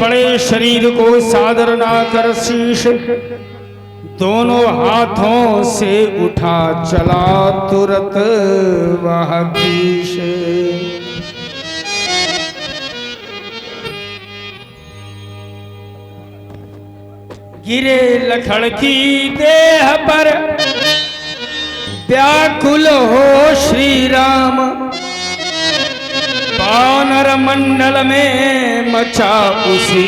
पड़े शरीर को सादर ना कर शीश, दोनों हाथों से उठा चला तुरत वह कीश। गिरे लखड़ की देह पर व्याकुल हो श्री राम, वानर मंडल में मचा उसी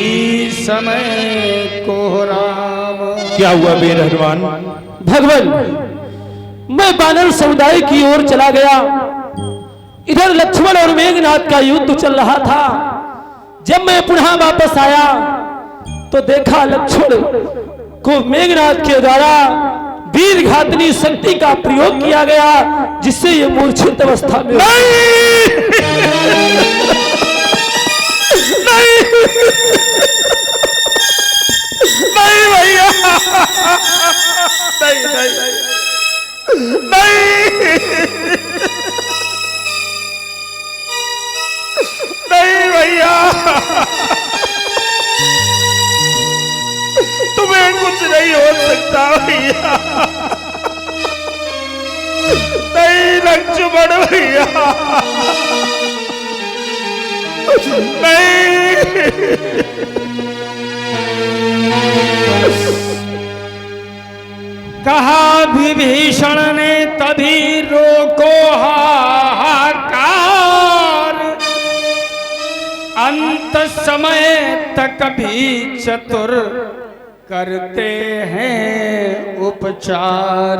समय कोहराम। क्या हुआ वीर हनुमान? भगवान, मैं वानर समुदाय की ओर चला गया। इधर लक्ष्मण और मेघनाथ का युद्ध चल रहा था। जब मैं पुनः वापस आया तो देखा लक्ष्मण को मेघनाथ के द्वारा वीर घातनी शक्ति का प्रयोग किया गया, जिससे ये मूर्छित अवस्था में नहीं भैया, नहीं भैया, तुम्हें कुछ नहीं हो सकता भैया। नहीं लक्ष्मण भैया, नहीं। कहा विभीषण ने तभी रोको हाहाकार, अंत समय तक भी चतुर करते हैं उपचार।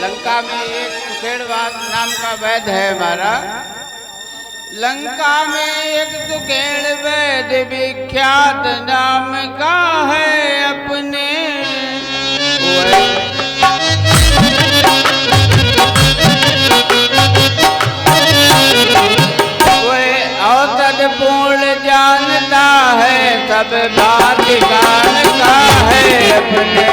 लंका में एक सुखेड़वाद नाम का वैद्य है हमारा। लंका में एक सुखेड़ वैद्य विख्यात नाम का है अपने। औसत पूर्ण जानता है, सब बात जानता है अपने।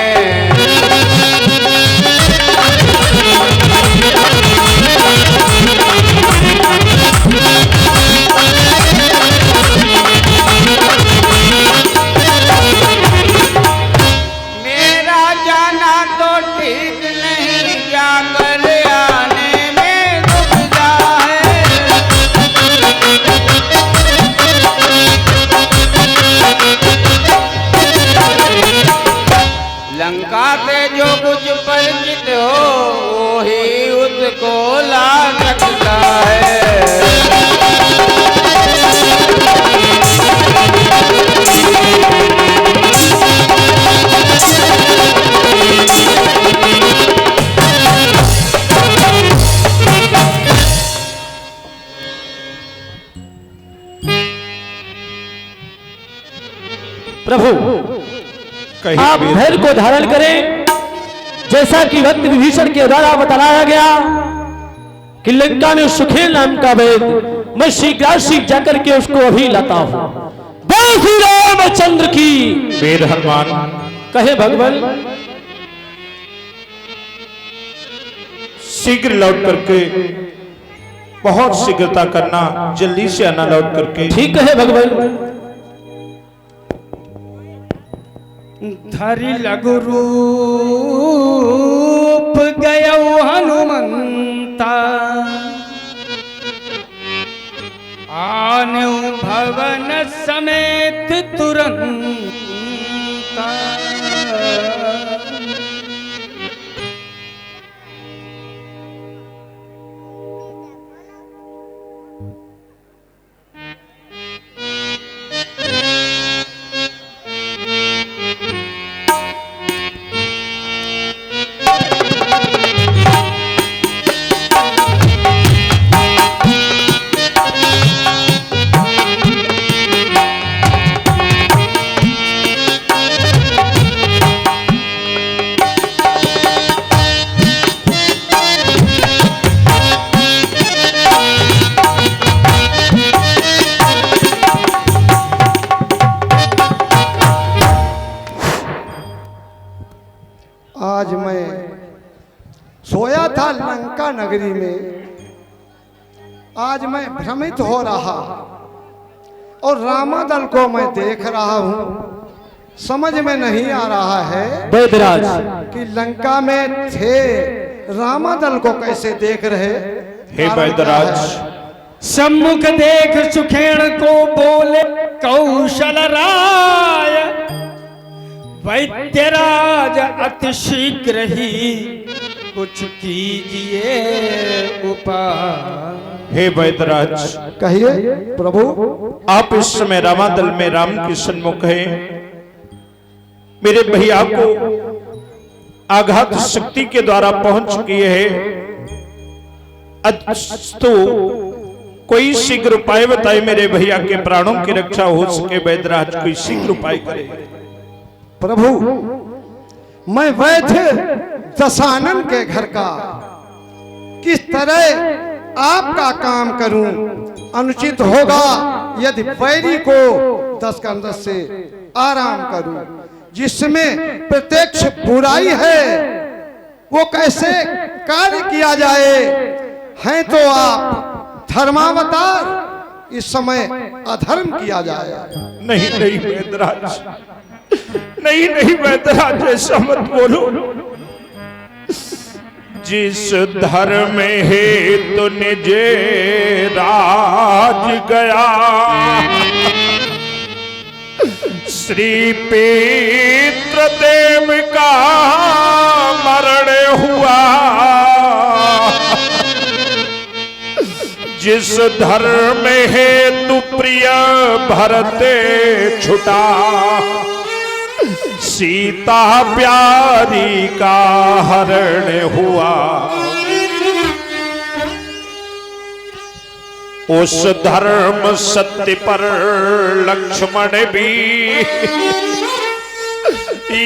मेरा जाना तो ठीक नहीं, जाकर आने में दुविधा है। लंका से जो कुछ परिचित हो वो ही उसको ला सकता है। प्रभु, आप धैर्य को धारण करें। जैसा कि भक्त विभीषण के द्वारा बताया गया कि लंका में सुखेल नाम का वैद्य, मैं शीघ्र जाकर के उसको अभी लाता हूं। बोल श्री रामचंद्र की। वीर हनुमान, कहे भगवान, शीघ्र लौट करके, बहुत शीघ्रता करना, जल्दी से आना लौट करके। ठीक है भगवान। धरि लघु रूप गयो हनुमंता, आनऊ भवन समेत तुरंता। आज मैं सोया था लंका नगरी में, आज मैं भ्रमित हो रहा और रामादल को मैं देख रहा हूँ। समझ में नहीं आ रहा है वैदराज कि लंका में थे रामादल को कैसे देख रहे। हे वैदराज, सम्मुख देख सुखेण को बोले कौशल राय, वैद्यराज अति शीघ्र ही कुछ कीजिए उपाय। हे वैदराज, कहिए प्रभु। आप इस समय रामादल में राम के सन्मुख हैं। मेरे भैया को आघात शक्ति के द्वारा पहुंच चुकी है। तो कोई शीघ्र उपाय बताए मेरे भैया के प्राणों की रक्षा हो सके। वैदराज कोई शीघ्र उपाय करे। प्रभु, मैं वैद्य दशानन के घर का किस तरह आपका काम करूं। अनुचित होगा यदि वैरी को 10 का 10 से आराम करूं। जिसमें प्रत्यक्ष बुराई है वो कैसे कार्य किया जाए। हैं तो आप धर्मावतार, इस समय अधर्म किया जाए। नहीं नहीं वैदराज, नहीं नहीं वैदराज, ऐसा मत बोलो। जिस धर्म हेतु निजे राज गया, श्री पितृदेव का मरण हुआ। जिस धर्म हेतु प्रिय भरते छुटा, सीता प्यारी का हरण हुआ। उस धर्म सत्य पर लक्ष्मण भी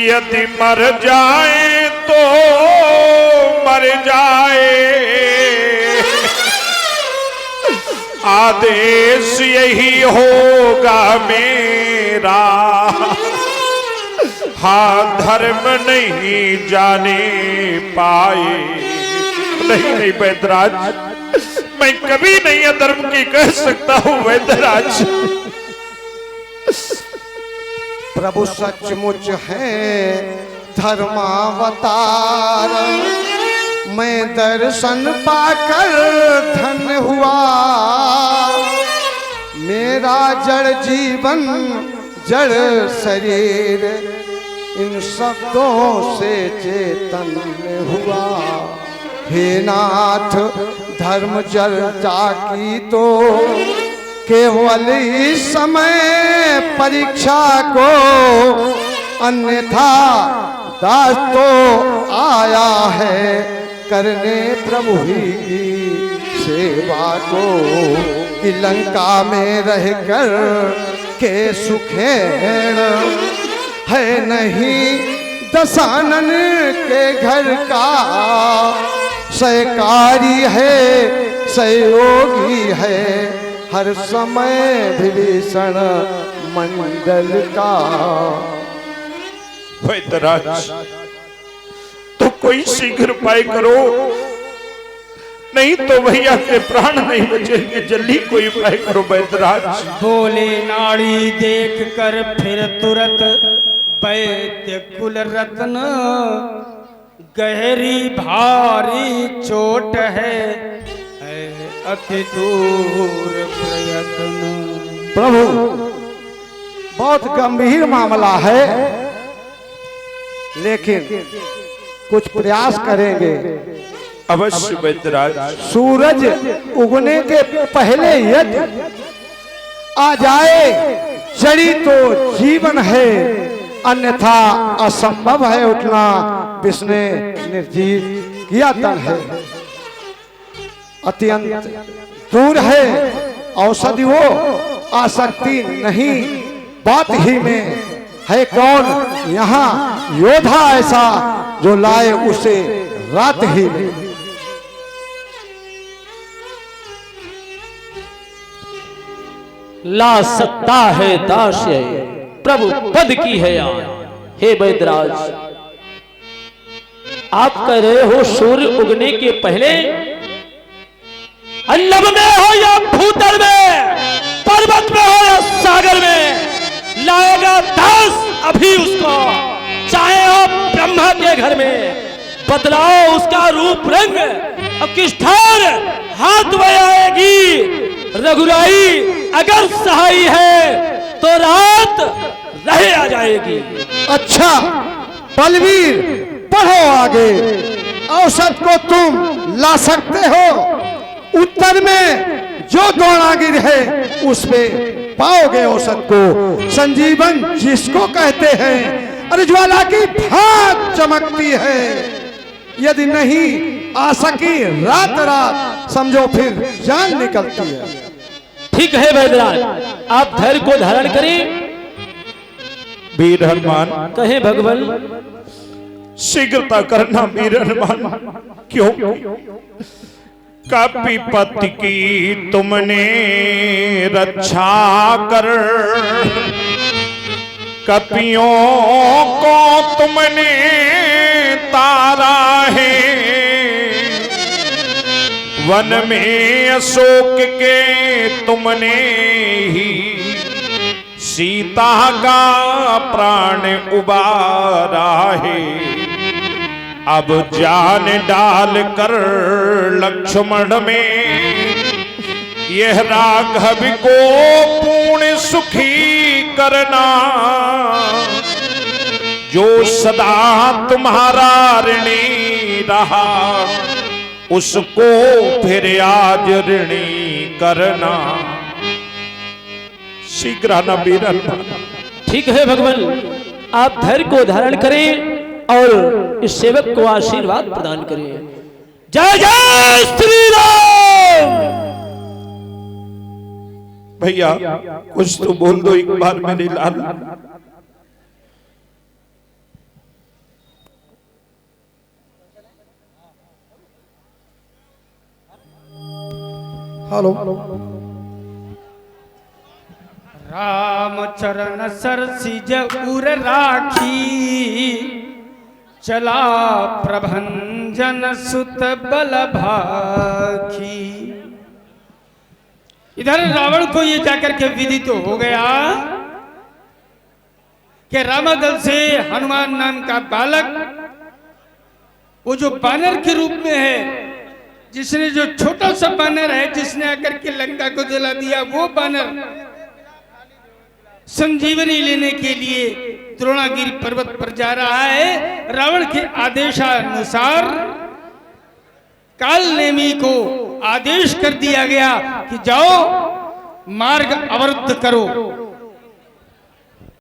यदि मर जाए तो मर जाए। आदेश यही होगा मेरा, हाँ धर्म नहीं जाने पाए। नहीं नहीं वैदराज, मैं कभी नहीं अधर्म की कह सकता हूं वैदराज। प्रभु सचमुच है धर्मावतार, मैं दर्शन पाकर धन्य हुआ। मेरा जड़ जीवन जड़ शरीर इन शब्दों से चेतन हुआ। हे नाथ धर्म चर्चा की तो केवल इस समय परीक्षा को, अन्यथा दास तो आया है करने प्रभु ही की सेवा को। कि लंका में रहकर के सुखेण है नहीं दशानन के घर का। सहकारी है सहयोगी है हर समय विभीषण मंडल का। वैदराज, तो कोई शीघ्र उपाय करो, नहीं तो भैया के प्राण नहीं बचेंगे। जल्दी कोई उपाय करो वैदराज। बोले नाड़ी देख कर फिर तुरंत वैद्य कुल रत्न, गहरी भारी चोट है अति दूर प्रयत्न। प्रभु, बहुत गंभीर मामला है, लेकिन कुछ प्रयास करेंगे। अवश्य वैदराज। सूरज उगने के पहले यदि आ जाए जड़ी तो जीवन है, अन्यथा असंभव है उठना। विष्णु निर्जीव किया तन है, अत्यंत दूर है। औषधि वो आसक्ति नहीं, बात ही में है कौन यहाँ योद्धा ऐसा जो लाए उसे रात ही में। ला सत्ता है दास्य प्रभु पद की है यार। हे वैदराज, आप कह रहे हो सूर्य उगने के पहले नभ में हो या भूतल में, पर्वत में हो या सागर में, लाएगा दास अभी उसको, चाहे हो ब्रह्मा के घर में। बदलाओ उसका रूप रंग, अब किस ठार हाथ में आएगी। रघुराई अगर सहाई है तो रात रहे आ जाएगी। अच्छा बलवीर, पढ़ो आगे। औसत को तुम ला सकते हो, उत्तर में जो द्रोणागिर है उस पे पाओगे औसत को। संजीवन जिसको कहते हैं, अरे ज्वाला की भाग चमकती है। यदि नहीं आ सकी रात रात, समझो फिर जान निकलती है। ठीक है वैद्यराज, आप धैर्य को धारण करें। वीर हनुमान, कहे भगवान, शीघ्रता करना वीर हनुमान। क्यों? कपिपति की तुमने रक्षा कर, कपियों को तुमने तारा है। वन में अशोक के तुमने ही सीता का प्राण उबारा है। अब जान डाल कर लक्ष्मण में यह राघव को पूर्ण सुखी करना। जो सदा तुम्हारा ऋणी रहा, उसको फिर आज ऋणी करना। शीघ्र आना वीर हनुमान। ठीक है भगवान, आप धैर्य को धारण करें और इस सेवक को आशीर्वाद प्रदान करें। जय जय श्री राम। भैया कुछ तो बोल दो एक बार मेरे लाल। हेलो। राम चरण सरसिज उर राखी, चला प्रभंजन सुत बल भाखी। इधर रावण को ये जाकर के विदित हो गया कि रामदल से हनुमान नाम का बालक, वो जो बानर के रूप में है, जिसने जो छोटा सा बानर है जिसने आकर के लंका को जला दिया, वो बानर संजीवनी लेने के लिए द्रोणागिरी पर्वत पर जा रहा है। रावण के आदेशानुसार काल नेमी को आदेश कर दिया गया कि जाओ मार्ग अवरुद्ध करो।